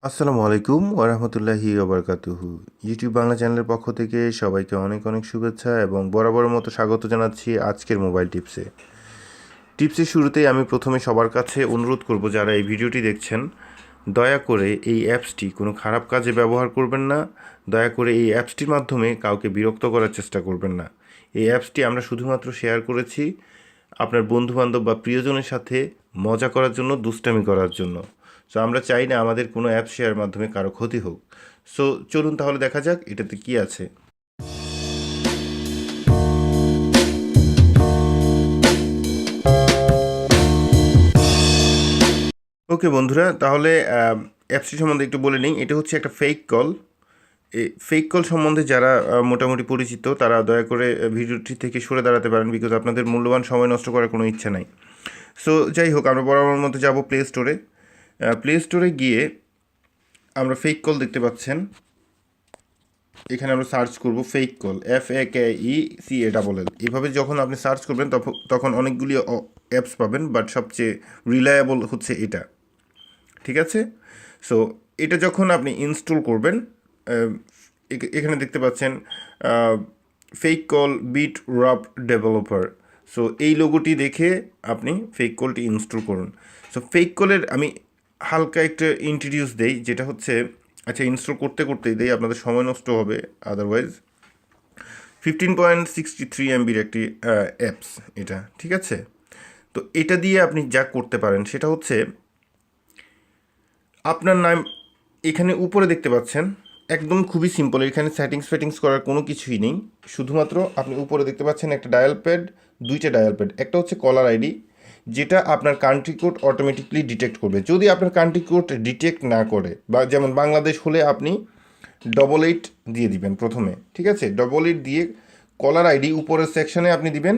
আসসালামু আলাইকুম ওরহমতুল্লাহি ওবরকাতুহু। ইউটিউব বাংলা চ্যানেলের পক্ষ থেকে সবাইকে অনেক অনেক শুভেচ্ছা এবং বরাবরের মতো স্বাগত জানাচ্ছি আজকের মোবাইল টিপসের শুরুতেই আমি প্রথমে সবার কাছে অনুরোধ করব, যারা এই ভিডিওটি দেখছেন, দয়া করে এই অ্যাপসটি কোনো খারাপ কাজে ব্যবহার করবেন না। দয়া করে এই অ্যাপসটির মাধ্যমে কাউকে বিরক্ত করার চেষ্টা করবেন না। এই অ্যাপসটি আমরা শুধুমাত্র শেয়ার করেছি আপনার বন্ধুবান্ধব বা প্রিয়জনের সাথে মজা করার জন্য, দুষ্টামি করার জন্য। সো আমরা চাই না আমাদের কোনো অ্যাপ শেয়ারের মাধ্যমে কারো ক্ষতি হোক। সো চলুন তাহলে দেখা যাক এটাতে কি আছে। ওকে বন্ধুরা, তাহলে অ্যাপসটি সম্বন্ধে একটু বলে নিই। এটা হচ্ছে একটা ফেক কল। এই ফেক কল সম্বন্ধে যারা মোটামুটি পরিচিত, তারা দয়া করে ভিডিওটি থেকে সরে দাঁড়াতে পারেন, বিকজ আপনাদের মূল্যবান সময় নষ্ট করার কোনো ইচ্ছা নাই। সো যাই হোক, আমরা বরাবর মতো যাব প্লে স্টোরে। প্লে স্টোরে গিয়ে আমরা ফেক কল দেখতে পাচ্ছেন। এখানে আমরা সার্চ করব ফেক কল, FAKECALL। এভাবে যখন আপনি সার্চ করবেন তখন অনেকগুলি অ্যাপস পাবেন, বাট সবচেয়ে রিলায়েবল হচ্ছে এটা। ঠিক আছে? সো এটা যখন আপনি ইনস্টল করবেন, এখানে দেখতে পাচ্ছেন ফেক কল বিট রাপ ডেভেলপার। সো এই লোগোটি দেখে আপনি ফেক কলটি ইনস্টল করুন। সো ফেক কলের আমি হালকা একটা ইন্ট্রোডিউস দেই, যেটা হচ্ছে, আচ্ছা ইনস্টল করতে করতেই দেই, আপনাদের সময় নষ্ট হবে আদারওয়াইজ। 15.63 MBর একটি অ্যাপস এটা। ঠিক আছে? তো এটা দিয়ে আপনি যা করতে পারেন সেটা হচ্ছে, আপনার নাম এখানে উপরে দেখতে পাচ্ছেন, একদম খুবই সিম্পল। এখানে সেটিংস করার কোনো কিছুই নেই। শুধুমাত্র আপনি উপরে দেখতে পাচ্ছেন একটা ডায়াল প্যাড, দুইটা ডায়াল প্যাড। একটা হচ্ছে কলার আইডি, যেটা আপনার কান্ট্রি কোড অটোমেটিকলি ডিটেক্ট করবে। যদি আপনার কান্ট্রি কোড ডিটেক্ট না করে, বা যেমন বাংলাদেশ হলে আপনি 88 দিয়ে দিবেন প্রথমে। ঠিক আছে? 88 দিয়ে কলার আইডি উপরের সেকশনে আপনি দিবেন।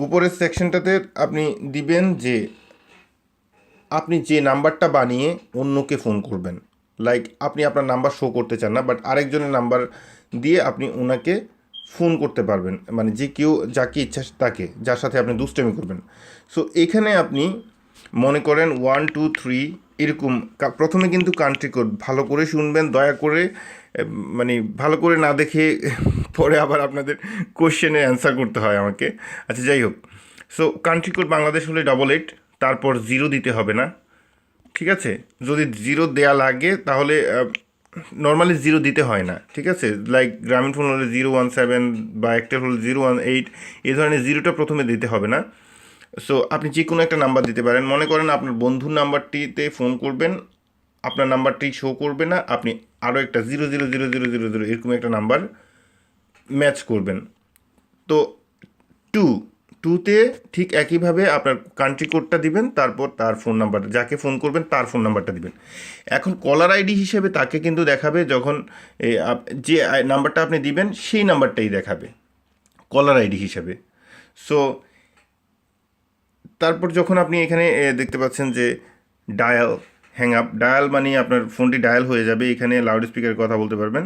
উপরের সেকশনটাতে আপনি দিবেন যে আপনি যে নাম্বারটা বানিয়ে অন্যকে ফোন করবেন। লাইক আপনি আপনার নাম্বার শো করতে চান না, বাট আরেকজনের নাম্বার দিয়ে আপনি ওনাকে ফোন করতে পারবেন, মানে যে কেউ যাকে ইচ্ছা তাকে, যার সাথে আপনি দুষ্টামি করবেন। সো এখানে আপনি মনে করেন 1 2 3 এরকম। প্রথমে কিন্তু কান্ট্রি কোড ভালো করে শুনবেন দয়া করে, মানে ভালো করে না দেখে পরে আবার আপনাদের কোশ্চেনে অ্যান্সার করতে হয় আমাকে। আচ্ছা যাই হোক, সো কান্ট্রি কোড বাংলাদেশ হলে 88, তারপর 0 দিতে হবে না। ঠিক আছে? যদি 0 দেয়া লাগে তাহলে নর্মালি 0 দিতে হয় না। ঠিক আছে? লাইক গ্রামীণ ফোন হলে 017 বা একটা হলে 018, এই ধরনের 0টা প্রথমে দিতে হবে না। সো আপনি যে কোনো একটা নাম্বার দিতে পারেন। মনে করেন আপনার বন্ধুর নাম্বারটিতে ফোন করবেন, আপনার নাম্বারটি শো করবে না, আপনি আরও একটা 0000000 এরকম একটা নাম্বার ম্যাচ করবেন। তো টু টুতে ঠিক একইভাবে আপনার কান্ট্রি কোডটা দিবেন, তারপর তার ফোন নাম্বার, যাকে ফোন করবেন তার ফোন নাম্বারটা দিবেন। এখন কলার আইডি হিসেবে তাকে কিন্তু দেখাবে, যখন যে নাম্বারটা আপনি দিবেন সেই নাম্বারটাই দেখাবে কলার আইডি হিসেবে। সো তারপর যখন আপনি এখানে দেখতে পাচ্ছেন যে ডায়াল হ্যাং আপ, ডায়াল মানে আপনার ফোনটি ডায়াল হয়ে যাবে, এখানে লাউড স্পিকারে কথা বলতে পারবেন।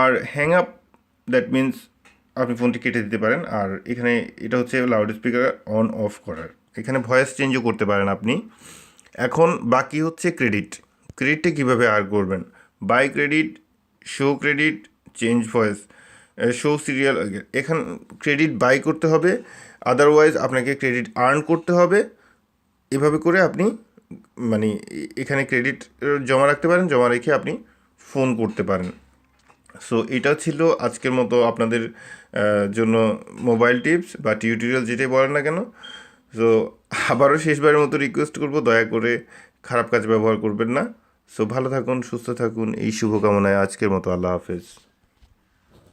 আর হ্যাং আপ, দ্যাট মিন্স আপনি ফোনটি কেটে দিতে পারেন। আর এখানে এটা হচ্ছে লাউড স্পিকার অন অফ করার, এখানে ভয়েস চেঞ্জও করতে পারেন আপনি। এখন বাকি হচ্ছে ক্রেডিটটা কীভাবে আর করবেন। Buy credit, show credit, change voice, show serial. এখান ক্রেডিট বাই করতে হবে, আদারওয়াইজ আপনাকে ক্রেডিট আর্ন করতে হবে। এভাবে করে আপনি মানে এখানে ক্রেডিট জমা রাখতে পারেন, জমা রেখে আপনি ফোন করতে পারেন। সো এটা ছিল আজকের মতো আপনাদের জন্য মোবাইল টিপস বা টিউটোরিয়াল, যেটাই বলেন না কেন। সো আবারও শেষবারের মতো রিকোয়েস্ট করব, দয়া করে খারাপ কাজ ব্যবহার করবেন না। সো ভালো থাকুন, সুস্থ থাকুন, এই শুভকামনায় আজকের মতো আল্লাহ হাফেজ।